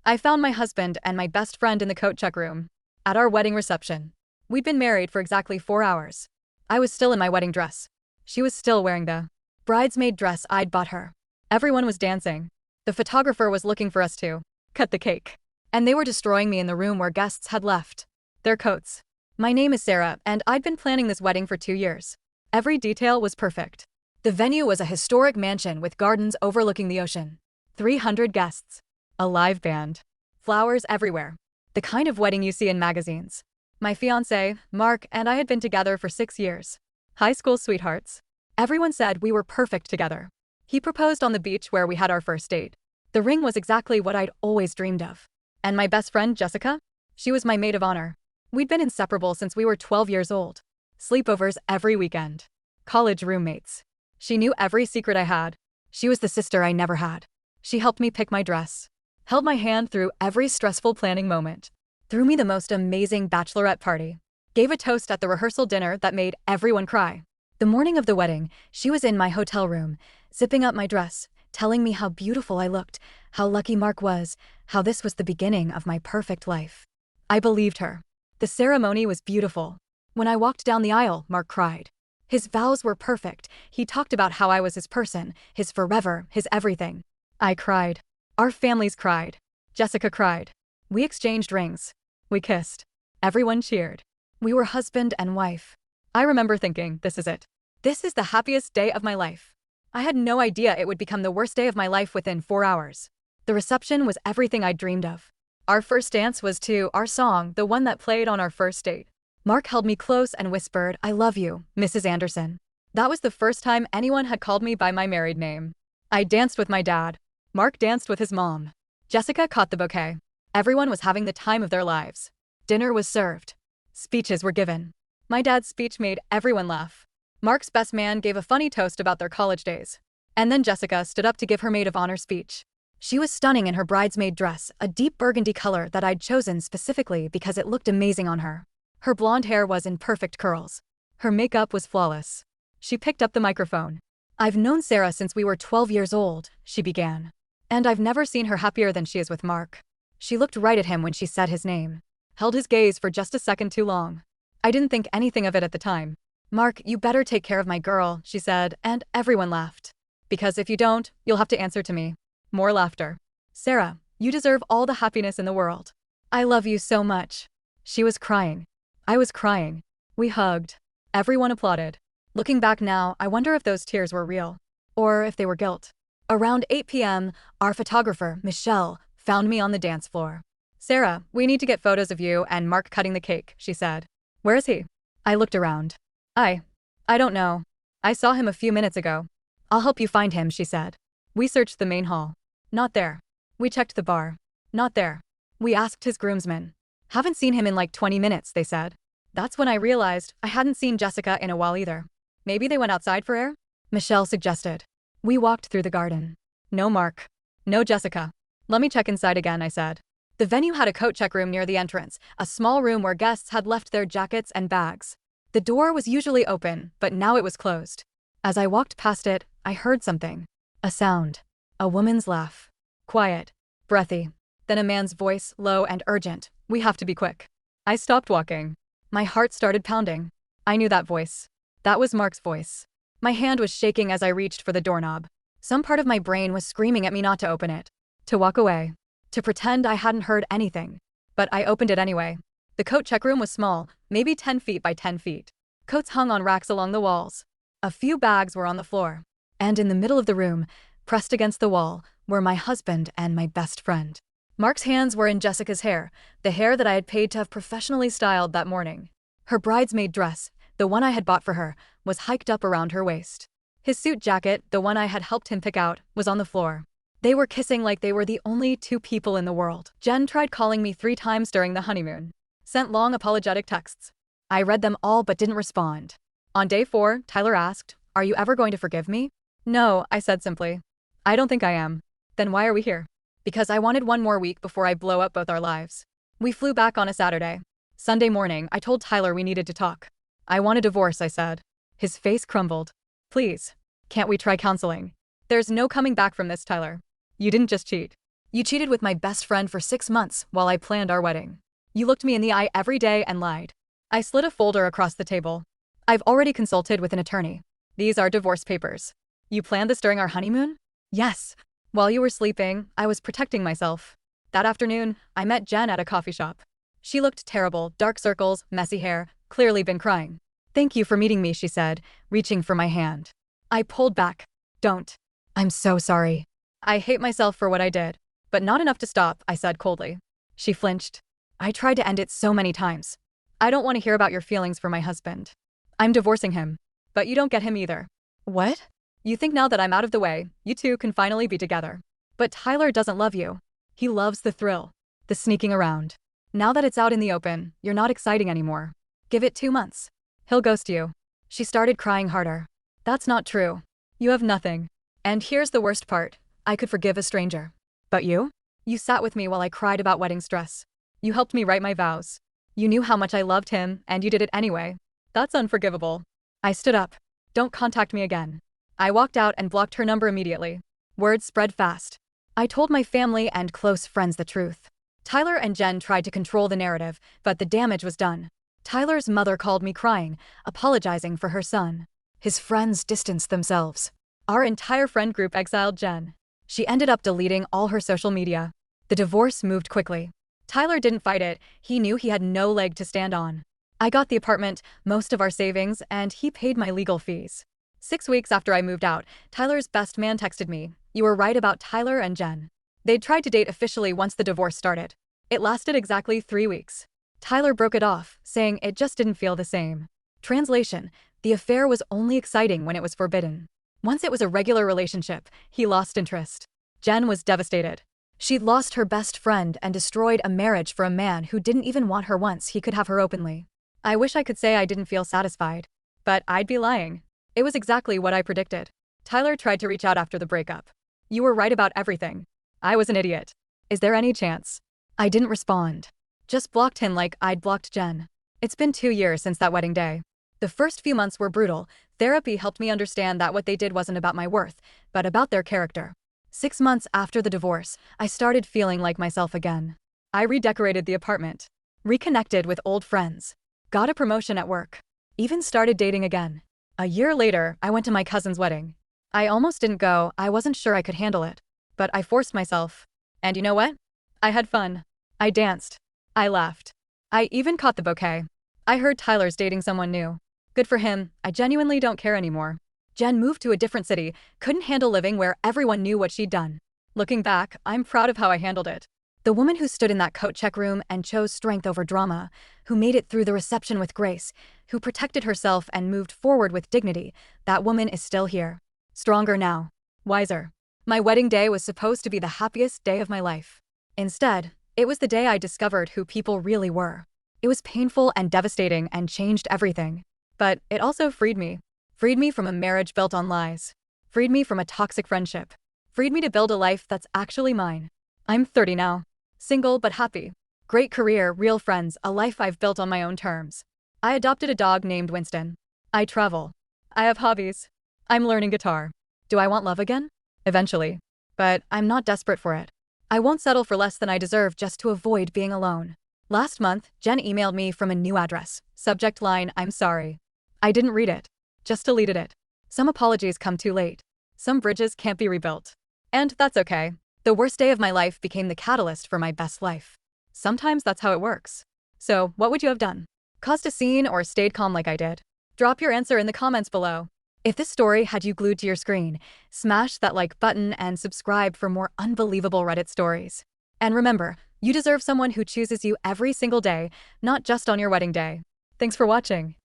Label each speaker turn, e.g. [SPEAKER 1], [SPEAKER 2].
[SPEAKER 1] I found my husband and my best friend in the coat check room. At our wedding reception. We'd been married for exactly 4 hours. I was still in my wedding dress. She was still wearing the bridesmaid dress I'd bought her. Everyone was dancing. The photographer was looking for us to cut the cake. And they were destroying me in the room where guests had left their coats. My name is Sarah, and I'd been planning this wedding for 2 years. Every detail was perfect. The venue was a historic mansion with gardens overlooking the ocean. 300 guests. A live band. Flowers everywhere. The kind of wedding you see in magazines. My fiancé, Mark, and I had been together for 6 years. High school sweethearts. Everyone said we were perfect together. He proposed on the beach where we had our first date. The ring was exactly what I'd always dreamed of. And my best friend, Jessica? She was my maid of honor. We'd been inseparable since we were 12 years old. Sleepovers every weekend. College roommates. She knew every secret I had. She was the sister I never had. She helped me pick my dress. Held my hand through every stressful planning moment. Threw me the most amazing bachelorette party. Gave a toast at the rehearsal dinner that made everyone cry. The morning of the wedding, she was in my hotel room, zipping up my dress, telling me how beautiful I looked, how lucky Mark was, how this was the beginning of my perfect life. I believed her. The ceremony was beautiful. When I walked down the aisle, Mark cried. His vows were perfect. He talked about how I was his person, his forever, his everything. I cried. Our families cried. Jessica cried. We exchanged rings. We kissed. Everyone cheered. We were husband and wife. I remember thinking, this is it. This is the happiest day of my life. I had no idea it would become the worst day of my life within 4 hours. The reception was everything I'd dreamed of. Our first dance was to our song, the one that played on our first date. Mark held me close and whispered, "I love you, Mrs. Anderson." That was the first time anyone had called me by my married name. I danced with my dad. Mark danced with his mom. Jessica caught the bouquet. Everyone was having the time of their lives. Dinner was served. Speeches were given. My dad's speech made everyone laugh. Mark's best man gave a funny toast about their college days. And then Jessica stood up to give her maid of honor speech. She was stunning in her bridesmaid dress, a deep burgundy color that I'd chosen specifically because it looked amazing on her. Her blonde hair was in perfect curls. Her makeup was flawless. She picked up the microphone. "I've known Sarah since we were 12 years old," she began. "And I've never seen her happier than she is with Mark." She looked right at him when she said his name. Held his gaze for just a second too long. I didn't think anything of it at the time. "Mark, you better take care of my girl," she said, and everyone laughed. "Because if you don't, you'll have to answer to me." More laughter. "Sarah, you deserve all the happiness in the world. I love you so much." She was crying. I was crying. We hugged. Everyone applauded. Looking back now, I wonder if those tears were real. Or if they were guilt. Around 8 p.m., our photographer, Michelle, found me on the dance floor. "Sarah, we need to get photos of you and Mark cutting the cake," she said. "Where is he?" I looked around. I don't know. I saw him a few minutes ago." "I'll help you find him," she said. We searched the main hall. Not there. We checked the bar. Not there. We asked his groomsmen. "Haven't seen him in like 20 minutes, they said. That's when I realized I hadn't seen Jessica in a while either. "Maybe they went outside for air?" Michelle suggested. We walked through the garden. No Mark. No Jessica. "Let me check inside again," I said. The venue had a coat check room near the entrance, a small room where guests had left their jackets and bags. The door was usually open, but now it was closed. As I walked past it, I heard something. A sound. A woman's laugh. Quiet. Breathy. Then a man's voice, low and urgent. "We have to be quick." I stopped walking. My heart started pounding. I knew that voice. That was Mark's voice. My hand was shaking as I reached for the doorknob. Some part of my brain was screaming at me not to open it. To walk away. To pretend I hadn't heard anything. But I opened it anyway. The coat check room was small, maybe 10 feet by 10 feet. Coats hung on racks along the walls. A few bags were on the floor. And in the middle of the room, pressed against the wall, were my husband and my best friend. Mark's hands were in Jessica's hair, the hair that I had paid to have professionally styled that morning. Her bridesmaid dress, the one I had bought for her, was hiked up around her waist. His suit jacket, the one I had helped him pick out, was on the floor. They were kissing like they were the only two people in the world. Jen tried calling me 3 times during the honeymoon. Sent long apologetic texts. I read them all but didn't respond. On day 4, Tyler asked, "Are you ever going to forgive me?" "No," I said simply. "I don't think I am." "Then why are we here?" "Because I wanted 1 more week before I blow up both our lives." We flew back on a Saturday. Sunday morning, I told Tyler we needed to talk. "I want a divorce," I said. His face crumbled. "Please. Can't we try counseling?" "There's no coming back from this, Tyler. You didn't just cheat. You cheated with my best friend for 6 months while I planned our wedding. You looked me in the eye every day and lied. I slid a folder across the table. I've already consulted with an attorney. These are divorce papers. You planned this during our honeymoon? Yes. While you were sleeping, I was protecting myself. That afternoon, I met Jen at a coffee shop. She looked terrible, dark circles, messy hair, clearly been crying. Thank you for meeting me, she said, reaching for my hand. I pulled back. Don't. I'm so sorry. I hate myself for what I did. But not enough to stop, I said coldly. She flinched. I tried to end it so many times. I don't want to hear about your feelings for my husband. I'm divorcing him. But you don't get him either. What? You think now that I'm out of the way, you two can finally be together. But Tyler doesn't love you. He loves the thrill, the sneaking around. Now that it's out in the open, you're not exciting anymore. Give it 2 months. He'll ghost you. She started crying harder. That's not true. You have nothing. And here's the worst part. I could forgive a stranger. But you? You sat with me while I cried about wedding stress. You helped me write my vows. You knew how much I loved him, and you did it anyway. That's unforgivable. I stood up. Don't contact me again. I walked out and blocked her number immediately. Words spread fast. I told my family and close friends the truth. Tyler and Jen tried to control the narrative, but the damage was done. Tyler's mother called me crying, apologizing for her son. His friends distanced themselves. Our entire friend group exiled Jen. She ended up deleting all her social media. The divorce moved quickly. Tyler didn't fight it. He knew he had no leg to stand on. I got the apartment, most of our savings, and he paid my legal fees. 6 weeks after I moved out, Tyler's best man texted me, "You were right about Tyler and Jen." They'd tried to date officially once the divorce started. It lasted exactly 3 weeks. Tyler broke it off, saying it just didn't feel the same. Translation: the affair was only exciting when it was forbidden. Once it was a regular relationship, he lost interest. Jen was devastated. She'd lost her best friend and destroyed a marriage for a man who didn't even want her once he could have her openly. I wish I could say I didn't feel satisfied. But I'd be lying. It was exactly what I predicted. Tyler tried to reach out after the breakup. You were right about everything. I was an idiot. Is there any chance? I didn't respond. Just blocked him like I'd blocked Jen. It's been 2 years since that wedding day. The first few months were brutal. Therapy helped me understand that what they did wasn't about my worth, but about their character. 6 months after the divorce, I started feeling like myself again. I redecorated the apartment, reconnected with old friends, got a promotion at work, even started dating again. A year later, I went to my cousin's wedding. I almost didn't go. I wasn't sure I could handle it. But I forced myself. And you know what? I had fun. I danced. I laughed. I even caught the bouquet. I heard Tyler's dating someone new. Good for him. I genuinely don't care anymore. Jen moved to a different city, couldn't handle living where everyone knew what she'd done. Looking back, I'm proud of how I handled it. The woman who stood in that coat check room and chose strength over drama, who made it through the reception with grace, who protected herself and moved forward with dignity, that woman is still here. Stronger now. Wiser. My wedding day was supposed to be the happiest day of my life. Instead, it was the day I discovered who people really were. It was painful and devastating and changed everything. But it also freed me. Freed me from a marriage built on lies. Freed me from a toxic friendship. Freed me to build a life that's actually mine. I'm 30 now. Single but happy. Great career, real friends, a life I've built on my own terms. I adopted a dog named Winston. I travel. I have hobbies. I'm learning guitar. Do I want love again? Eventually. But I'm not desperate for it. I won't settle for less than I deserve just to avoid being alone. Last month, Jen emailed me from a new address. Subject line, "I'm sorry." I didn't read it. Just deleted it. Some apologies come too late. Some bridges can't be rebuilt. And that's okay. The worst day of my life became the catalyst for my best life. Sometimes that's how it works. So, what would you have done? Caused a scene or stayed calm like I did? Drop your answer in the comments below. If this story had you glued to your screen, smash that like button and subscribe for more unbelievable Reddit stories. And remember, you deserve someone who chooses you every single day, not just on your wedding day. Thanks for watching.